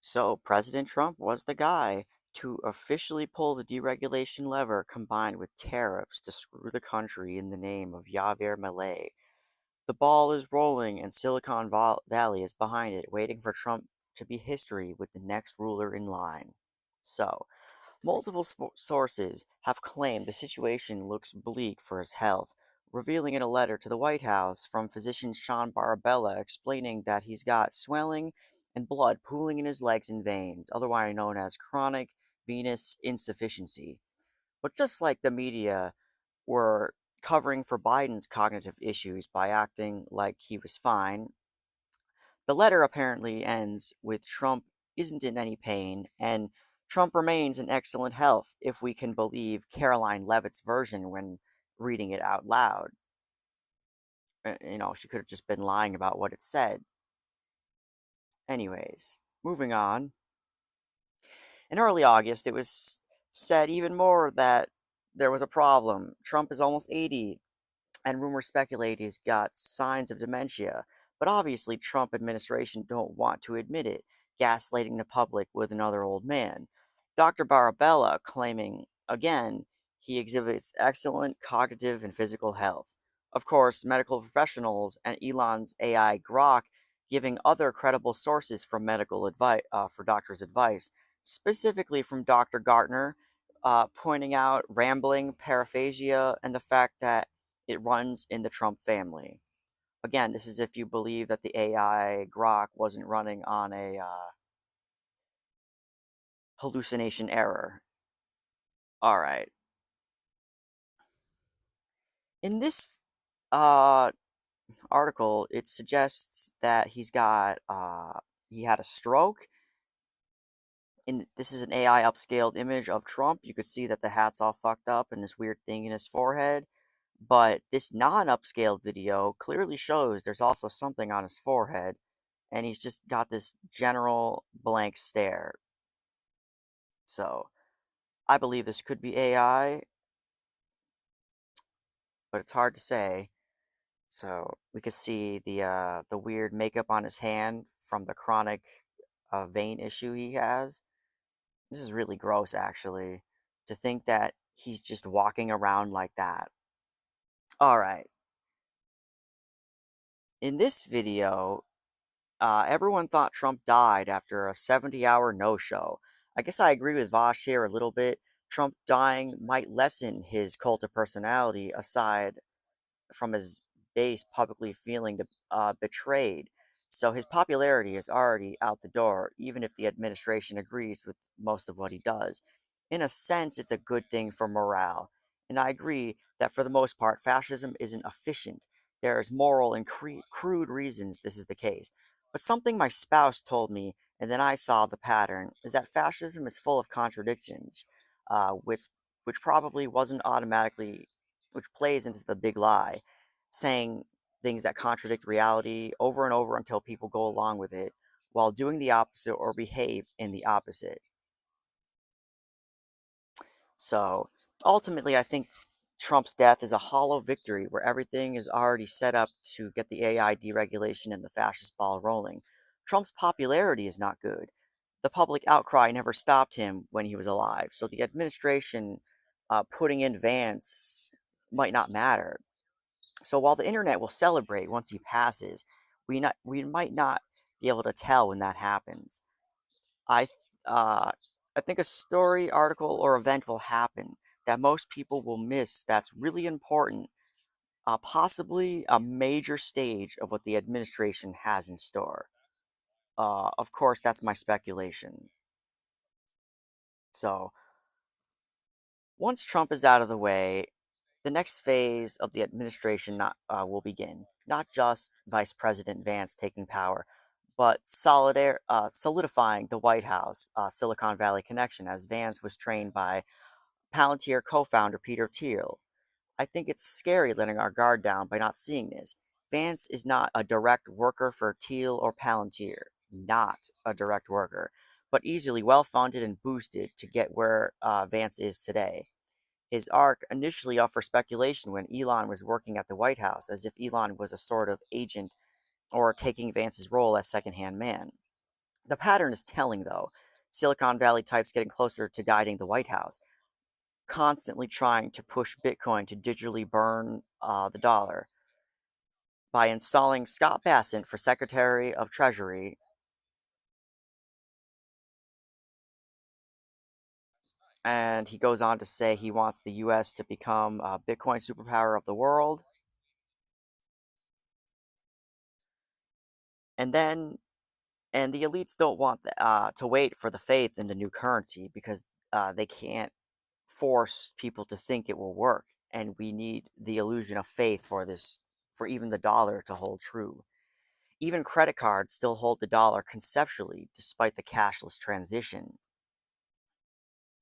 So, President Trump was the guy to officially pull the deregulation lever combined with tariffs to screw the country in the name of Javier Milei. The ball is rolling, and Valley is behind it, waiting for Trump to be history with the next ruler in line. So, multiple sources have claimed the situation looks bleak for his health, revealing in a letter to the White House from physician Sean Barabella explaining that he's got swelling and blood pooling in his legs and veins, otherwise known as chronic venous insufficiency. But just like the media were covering for Biden's cognitive issues by acting like he was fine, the letter apparently ends with Trump isn't in any pain and Trump remains in excellent health, if we can believe Caroline Levitt's version when reading it out loud. She could have just been lying about what it said. Anyways, moving on. In early August, it was said even more that there was a problem. Trump is almost 80, and rumors speculate he's got signs of dementia. But obviously, Trump administration don't want to admit it, gaslighting the public with another old man. Dr. Barabella claiming, again, he exhibits excellent cognitive and physical health. Of course, medical professionals and Elon's AI Grok giving other credible sources from medical advice for doctors' advice, specifically from Dr. Gartner, pointing out rambling, paraphasia, and the fact that it runs in the Trump family. Again, this is if you believe that the AI Grok wasn't running on a hallucination error. All right. In this uh, article, it suggests that he had a stroke. This is an AI upscaled image of Trump. You could see that the hat's all fucked up and this weird thing in his forehead. But this non-upscaled video clearly shows there's also something on his forehead, and he's just got this general blank stare. So, I believe this could be AI, but it's hard to say. So, we could see the weird makeup on his hand from the chronic vein issue he has. This is really gross, actually, to think that he's just walking around like that. All right. In this video, everyone thought Trump died after a 70-hour no-show. I guess I agree with Vosh here a little bit. Trump dying might lessen his cult of personality aside from his base publicly feeling betrayed. So his popularity is already out the door, even if the administration agrees with most of what he does. In a sense, it's a good thing for morale. And I agree that for the most part, fascism isn't efficient. There's moral and crude reasons this is the case. But something my spouse told me, and then I saw the pattern, is that fascism is full of contradictions, which probably wasn't automatically, which plays into the big lie, saying things that contradict reality over and over until people go along with it, while doing the opposite or behave in the opposite. So ultimately, I think Trump's death is a hollow victory where everything is already set up to get the AI deregulation and the fascist ball rolling. Trump's popularity is not good. The public outcry never stopped him when he was alive, so the administration putting in Vance might not matter. So while the internet will celebrate once he passes, we might not be able to tell when that happens. I uh, I think a story, article, or event will happen that most people will miss. That's really important. Possibly a major stage of what the administration has in store. Of course, that's my speculation. So once Trump is out of the way, the next phase of the administration will begin. Not just Vice President Vance taking power, but solidifying the White House Silicon Valley connection, as Vance was trained by Palantir co founder Peter Thiel. I think it's scary letting our guard down by not seeing this. Vance is not a direct worker for Thiel or Palantir. Not a direct worker, but easily well funded and boosted to get where Vance is today. His arc initially up for speculation when Elon was working at the White House, as if Elon was a sort of agent or taking Vance's role as second-hand man. The pattern is telling, though. Silicon Valley types getting closer to guiding the White House, constantly trying to push Bitcoin to digitally burn the dollar. By installing Scott Bassett for Secretary of Treasury, and he goes on to say he wants the U.S. to become a Bitcoin superpower of the world. And then, and the elites don't want to wait for the faith in the new currency because they can't force people to think it will work. And we need the illusion of faith for this, for even the dollar to hold true. Even credit cards still hold the dollar conceptually, despite the cashless transition.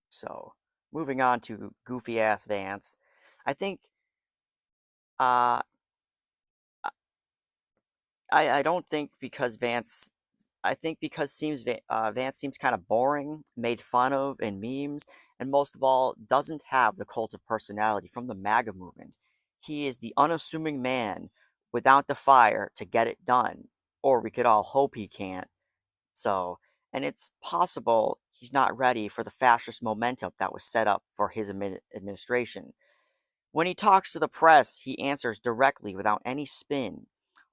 So, moving on to goofy ass Vance, I think uh, I don't think because Vance. I think because Vance seems kind of boring, made fun of in memes, and most of all, doesn't have the cult of personality from the MAGA movement. He is the unassuming man without the fire to get it done, or we could all hope he can't. So, and it's possible he's not ready for the fascist momentum that was set up for his administration. When he talks to the press, he answers directly without any spin,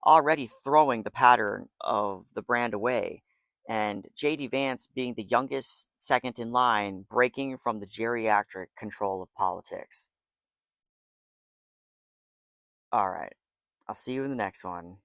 already throwing the pattern of the brand away. And JD Vance being the youngest second in line, breaking from the geriatric control of politics. All right. I'll see you in the next one.